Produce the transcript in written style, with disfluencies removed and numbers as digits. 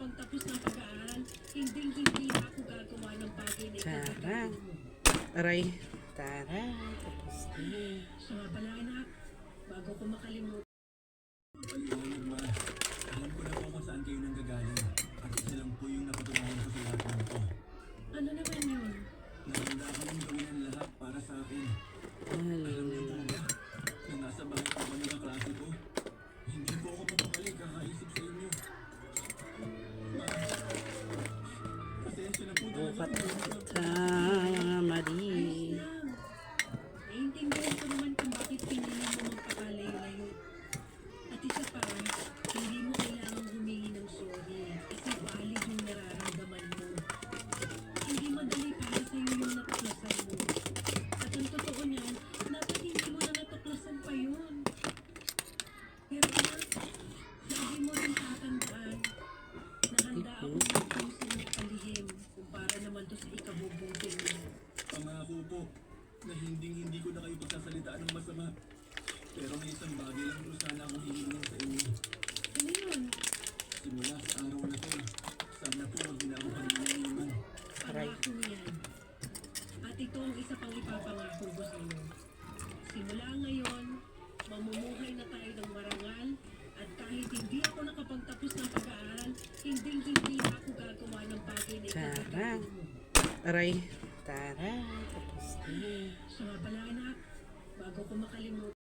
nakapagtapos ng pag-aaral, hindi na ako gagawa ng bagay na Tara. ikagagawin mo. Aray. Tara. Tapos na. Siya nga pala anak, bago ko makalimutan. Paliwanag ma, alam ko na po kung saan kayo nanggagaling. At isa lang po yung napatunayan ko sa lahat ng ito. Ano naman yun? Nahanda akong gawin ang lahat para sa akin. Ay, Alam niyo po ba, nung nasa bahay pa kami ng klase ko, hindi po ako mapakali kakaisip sa inyo. Ma, pasensya na po talaga bukat po. ta, Mari. Ayos lang. Naiintindihan ko naman kung bakit pinili mo magpakalayo-layo. At isa pa, hindi mo kailangang humingi ng sorry kasi valid yung nararamdaman mo. Hindi madali para sa'yo yung natuklasan mo. At ang totoo niyan, dapat hindi mo na natuklasan pa yun. Pero anak, lagi mo rin tatandaan na handa akong magpusin ng palihim kung para naman to sa ikabubuti mo. Pangako po na hindi ko na kayo pagsasalitaan ng masama. Pero may isang bagay lang po sana akong hihingin sa inyo. Ano yun? Simula sa araw na to, sana po wag na ako panginiman. Pangako yan. At ito ang isa pang ipapangako ko sa iyo. Simula ngayon, mamumuhay na tayo ng marangal at kahit hindi ako nakapagtapos ng pag-aaral, hindi na ako gagawa ng bagay na Tara. ikagagawin mo. Aray. Tara. Tapos na. Siya nga pala anak, bago ko makalimutan.